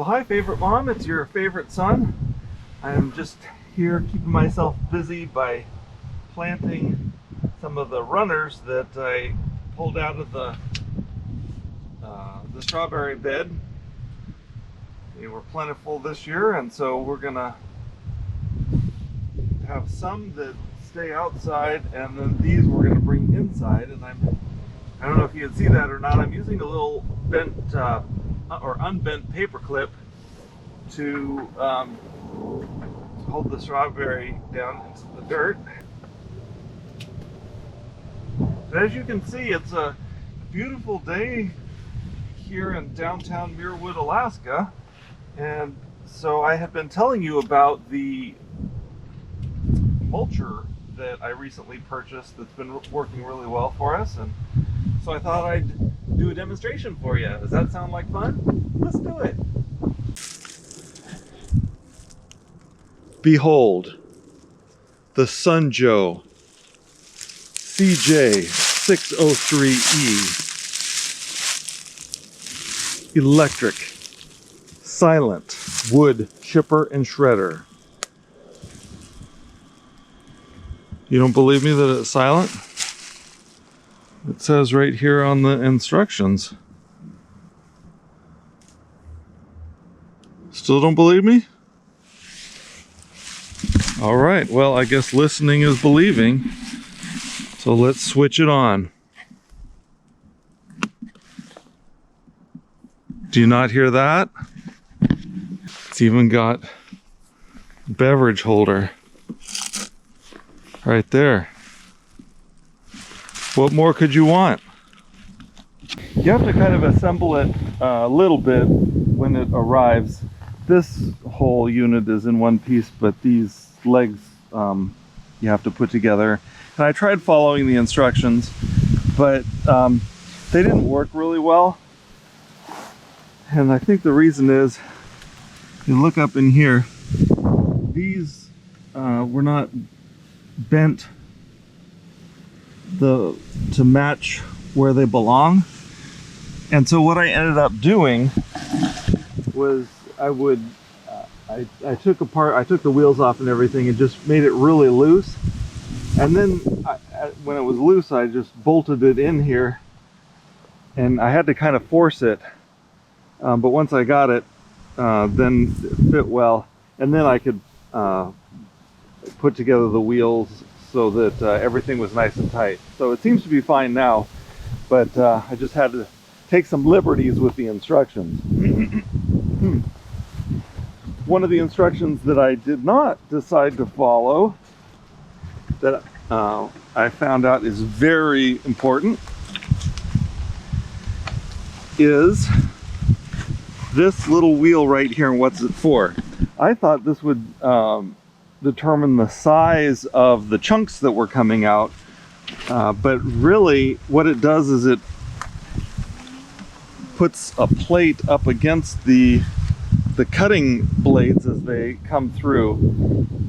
Well, hi favorite mom, it's your favorite son. I'm just here keeping myself busy by planting some of the runners that I pulled out of the strawberry bed. They were plentiful this year, and so we're gonna have some that stay outside, and then these we're gonna bring inside. And I don't know if you can see that or not. I'm using a little bent or unbent paper clip to hold the strawberry down into the dirt. But as you can see, it's a beautiful day here in downtown Muirwood, Alaska. And so I have been telling you about the mulcher that I recently purchased that's been working really well for us. And so I thought I'd do a demonstration for you. Does that sound like fun? Let's do it. Behold, the SunJoe CJ603E electric silent wood chipper and shredder. You don't believe me that it's silent? It says right here on the instructions. Still don't believe me? All right, well, I guess listening is believing. So let's switch it on. Do you not hear that? It's even got a beverage holder right there. What more could you want? You have to kind of assemble it a little bit when it arrives. This whole unit is in one piece, but these legs you have to put together. And I tried following the instructions, but they didn't work really well. And I think the reason is, you look up in here, these were not bent to match where they belong. And so what I ended up doing was I took the wheels off and everything and just made it really loose. And then when it was loose, I just bolted it in here, and I had to kind of force it. But once I got it, then it fit well. And then I could put together the wheels so that everything was nice and tight. So it seems to be fine now, but I just had to take some liberties with the instructions. One of the instructions that I did not decide to follow, that I found out is very important, is this little wheel right here. And what's it for? I thought this would determine the size of the chunks that were coming out, but really what it does is it puts a plate up against the cutting blades as they come through.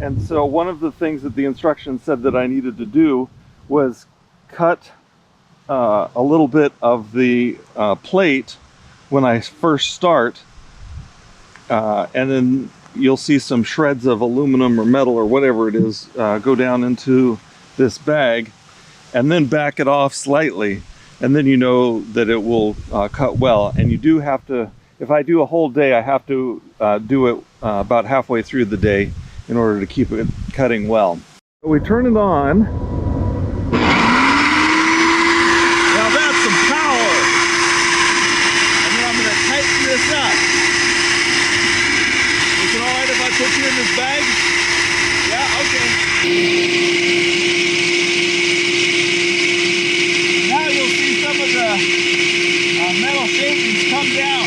And so one of the things that the instructions said that I needed to do was cut a little bit of the plate when I first start, and then you'll see some shreds of aluminum or metal or whatever it is go down into this bag, and then back it off slightly, and then you know that it will cut well. And you do have to, if I do a whole day, I have to do it about halfway through the day in order to keep it cutting well. So we turn it on. Now that's some power. And then I'm going to tighten this up. Is it all right if I put you in this bag? Yeah, okay. Now you'll see some of the metal shavings come down.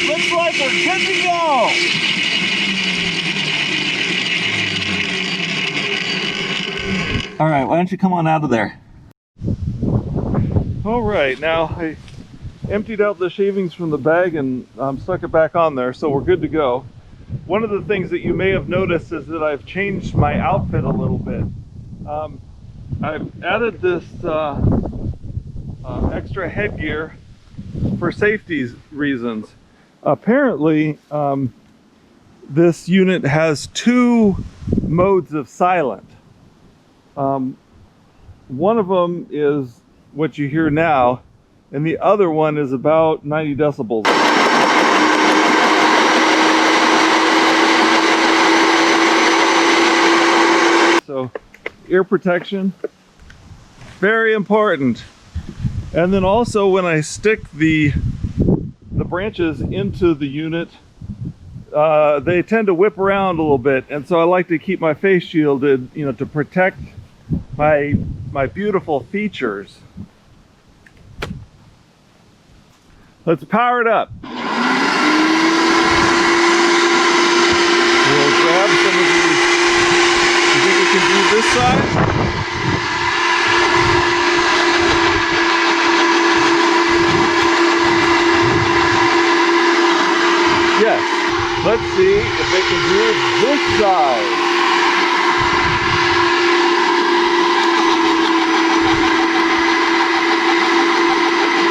Looks like we're good to go. All right, why don't you come on out of there? All right, now I emptied out the shavings from the bag and stuck it back on there, so we're good to go. One of the things that you may have noticed is that I've changed my outfit a little bit. I've added this extra headgear for safety reasons. Apparently, this unit has two modes of silent. One of them is what you hear now, and the other one is about 90 decibels. So, ear protection, very important. And then also when I stick the branches into the unit, they tend to whip around a little bit, and so I like to keep my face shielded, you know, to protect my beautiful features. Let's power it up. We'll grab some of these. You think we can do this side? Yes. Let's see if they can do this side.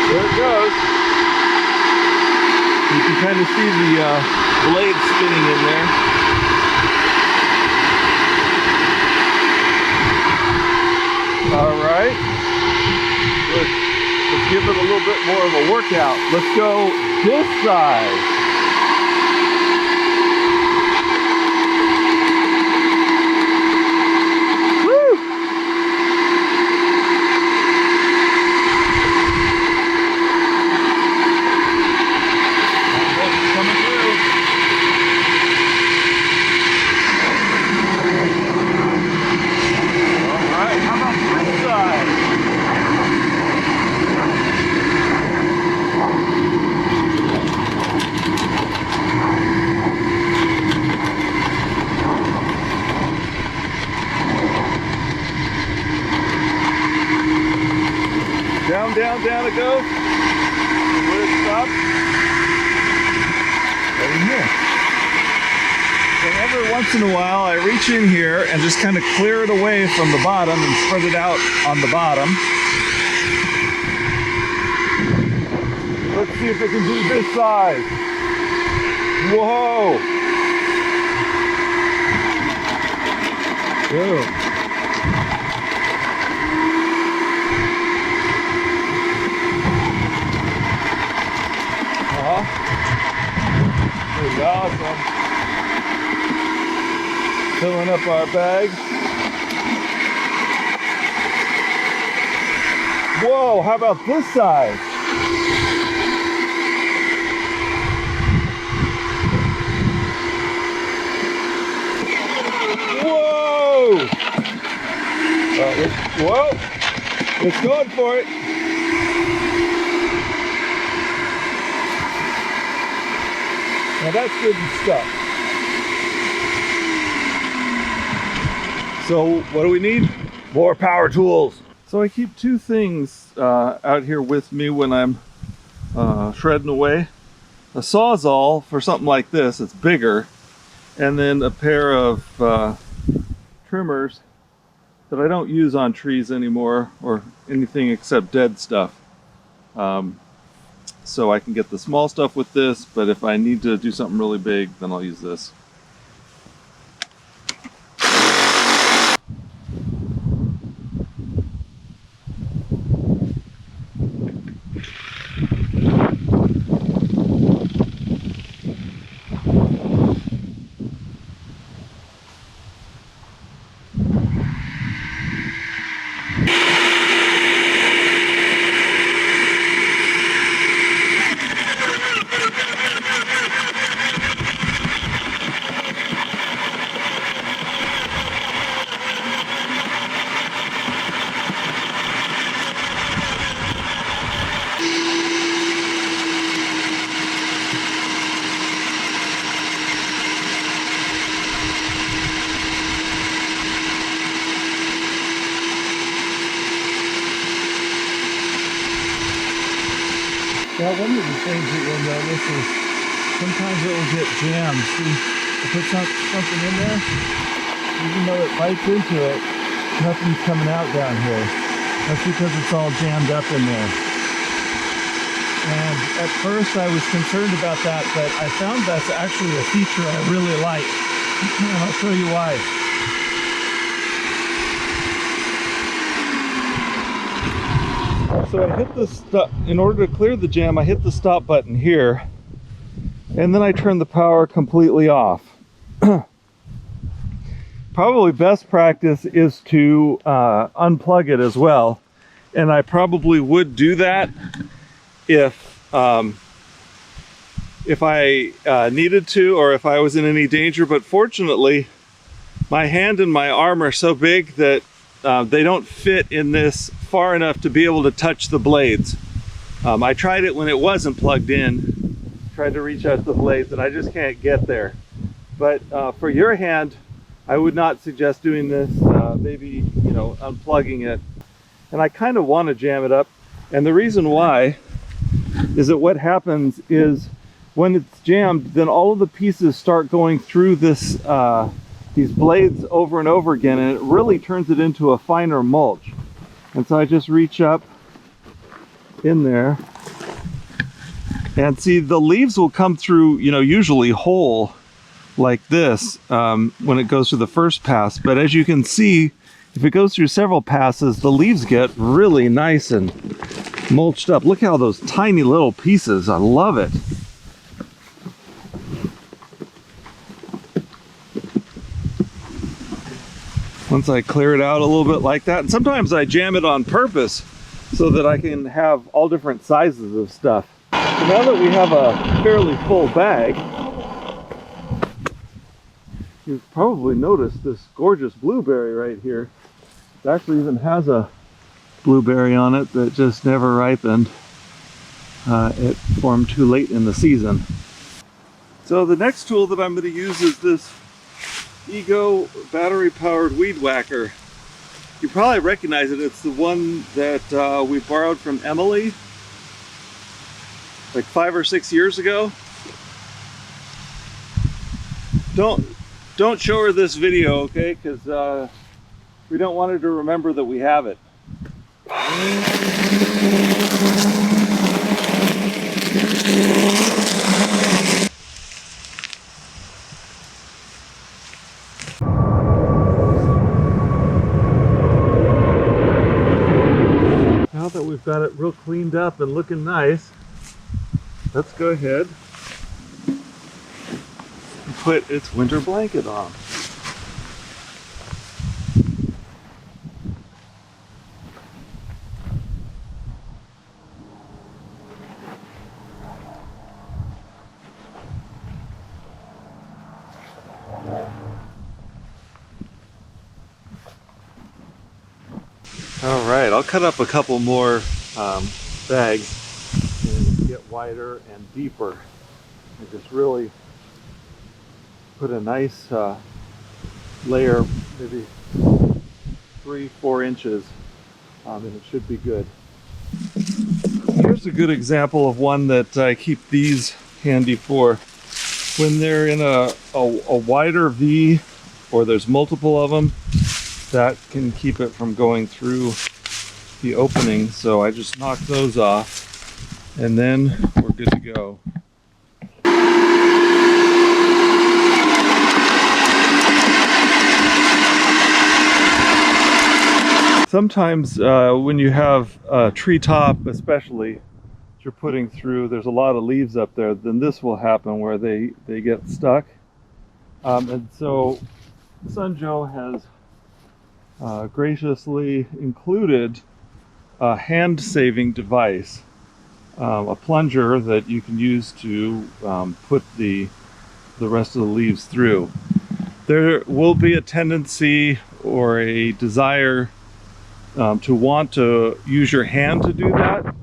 There it goes. You can kind of see the blade spinning in there. All right. Let's give it a little bit more of a workout. Let's go this side. Down, down, down it goes. Where it stops. Right in here. So every once in a while I reach in here and just kind of clear it away from the bottom and spread it out on the bottom. Let's see if I can do this side. Whoa! Whoa. Pretty awesome. Filling up our bag. Whoa, how about this side? Whoa! Whoa! It's going for it. Now that's good stuff. So what do we need? More power tools. So I keep two things out here with me when I'm shredding away. A Sawzall for something like this, it's bigger, and then a pair of trimmers that I don't use on trees anymore or anything except dead stuff. So I can get the small stuff with this, but if I need to do something really big, then I'll use this. Now, one of the things that you'll notice is sometimes it will get jammed. See, I put something in there, even though it bites into it, nothing's coming out down here. That's because it's all jammed up in there. And at first I was concerned about that, but I found that's actually a feature I really like. And I'll show you why. So I hit the stop, in order to clear the jam, I hit the stop button here, and then I turn the power completely off. Probably best practice is to unplug it as well, and I probably would do that if I needed to, or if I was in any danger. But fortunately, my hand and my arm are so big that they don't fit in this far enough to be able to touch the blades. I tried it when it wasn't plugged in, tried to reach out to the blades, and I just can't get there. But for your hand, I would not suggest doing this. Maybe, you know, unplugging it. And I kind of want to jam it up. And the reason why is that what happens is when it's jammed, then all of the pieces start going through this these blades over and over again, and it really turns it into a finer mulch. And so I just reach up in there and see the leaves will come through, you know, usually whole like this when it goes through the first pass. But as you can see, if it goes through several passes, the leaves get really nice and mulched up. Look how those tiny little pieces, I love it. Once I clear it out a little bit like that, and sometimes I jam it on purpose so that I can have all different sizes of stuff. So now that we have a fairly full bag, you've probably noticed this gorgeous blueberry right here. It actually even has a blueberry on it that just never ripened. It formed too late in the season. So the next tool that I'm going to use is this Ego battery-powered weed whacker. You probably recognize it. It's the one that we borrowed from Emily like 5 or 6 years ago. Don't show her this video, okay? Because we don't want her to remember that we have it. Now that we've got it real cleaned up and looking nice, let's go ahead and put its winter blanket on. All right, I'll cut up a couple more bags and get wider and deeper and just really put a nice layer, maybe 3-4 inches, and it should be good. Here's a good example of one that I keep these handy for. When they're in a wider V, or there's multiple of them, that can keep it from going through the opening. So I just knock those off, and then we're good to go. Sometimes when you have a treetop, especially, that you're putting through, there's a lot of leaves up there, then this will happen where they get stuck. And so SunJoe has graciously included a hand-saving device, a plunger that you can use to put the rest of the leaves through. There will be a tendency or a desire to want to use your hand to do that,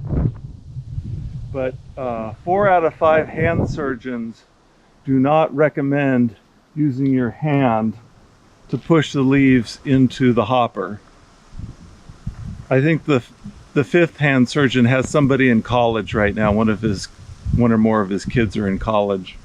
but 4 out of 5 hand surgeons do not recommend using your hand to push the leaves into the hopper. I think the 5th hand surgeon has somebody in college right now. One or more of his kids are in college.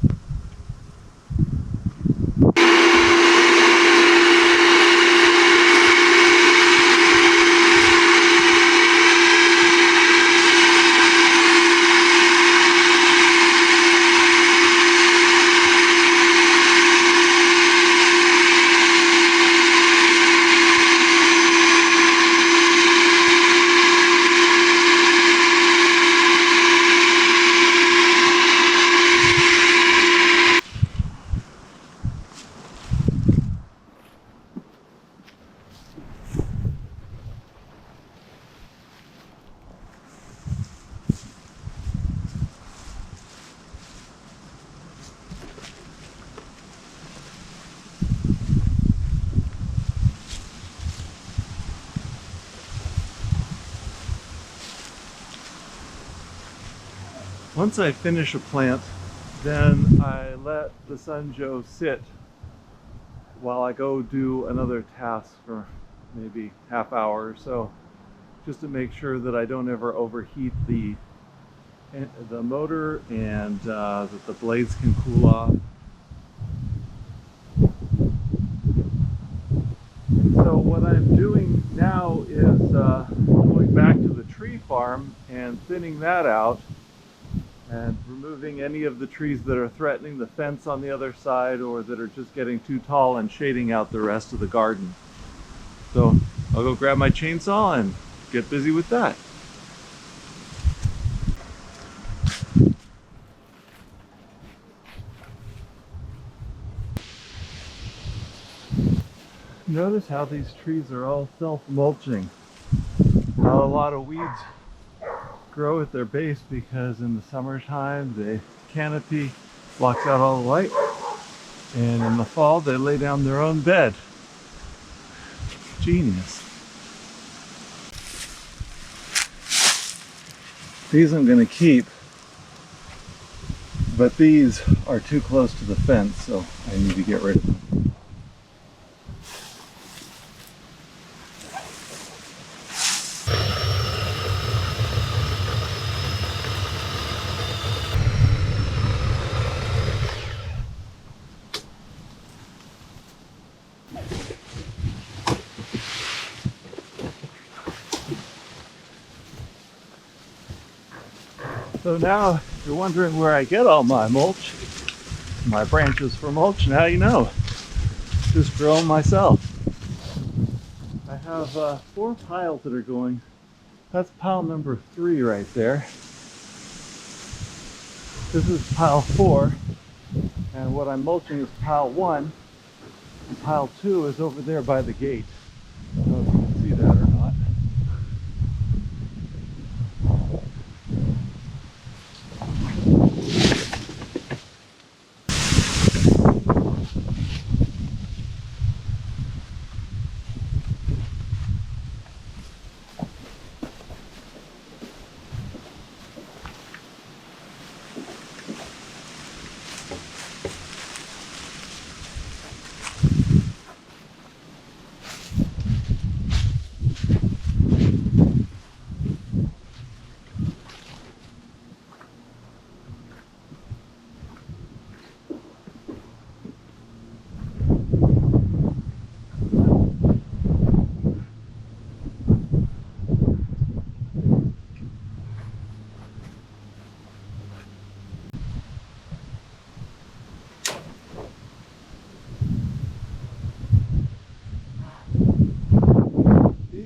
Once I finish a plant, then I let the SunJoe sit while I go do another task for maybe half hour or so, just to make sure that I don't ever overheat the motor and that the blades can cool off. So what I'm doing now is going back to the tree farm and thinning that out and removing any of the trees that are threatening the fence on the other side or that are just getting too tall and shading out the rest of the garden. So I'll go grab my chainsaw and get busy with that. Notice how these trees are all self-mulching. How a lot of weeds grow at their base because in the summertime the canopy blocks out all the light, and in the fall they lay down their own bed. Genius. These I'm going to keep, but these are too close to the fence, so I need to get rid of them. So now, if you're wondering where I get all my mulch, my branches for mulch, now you know. Just grow them myself. I have 4 piles that are going. That's pile number 3 right there. This is pile 4, and what I'm mulching is pile 1, and pile 2 is over there by the gate. I don't know if you can see that or not.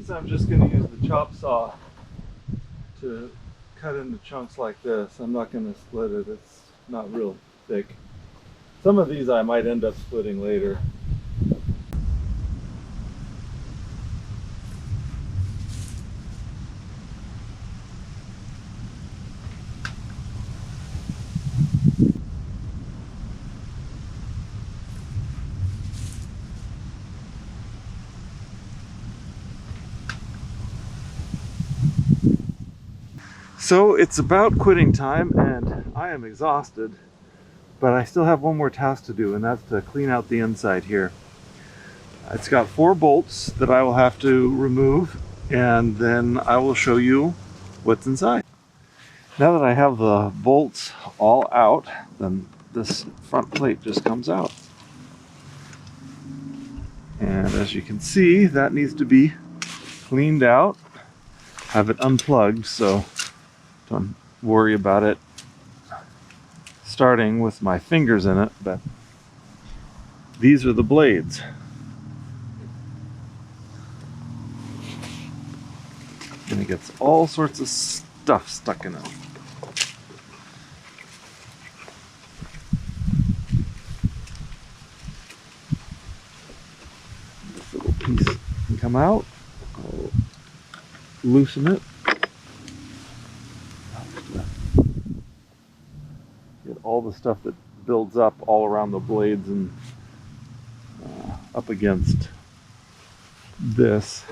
I'm just going to use the chop saw to cut into chunks like this. I'm not going to split it. It's not real thick. Some of these I might end up splitting later. So it's about quitting time and I am exhausted, but I still have one more task to do, and that's to clean out the inside here. It's got 4 bolts that I will have to remove, and then I will show you what's inside. Now that I have the bolts all out, then this front plate just comes out. And as you can see, that needs to be cleaned out. I have it unplugged, so don't worry about it starting with my fingers in it, but these are the blades. And it gets all sorts of stuff stuck in them. This little piece can come out. I'll loosen it. Get all the stuff that builds up all around the blades and up against this.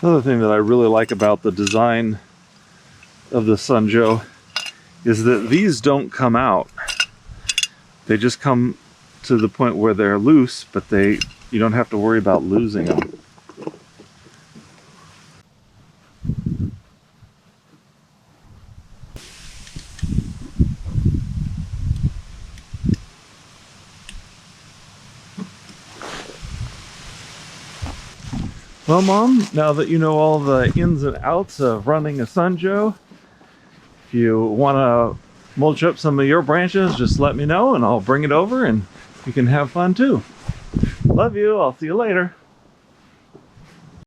Another thing that I really like about the design of the SunJoe is that these don't come out. They just come to the point where they're loose, but you don't have to worry about losing them. Well, Mom, now that you know all the ins and outs of running a SunJoe, if you want to mulch up some of your branches, just let me know and I'll bring it over and you can have fun too. Love you. I'll see you later.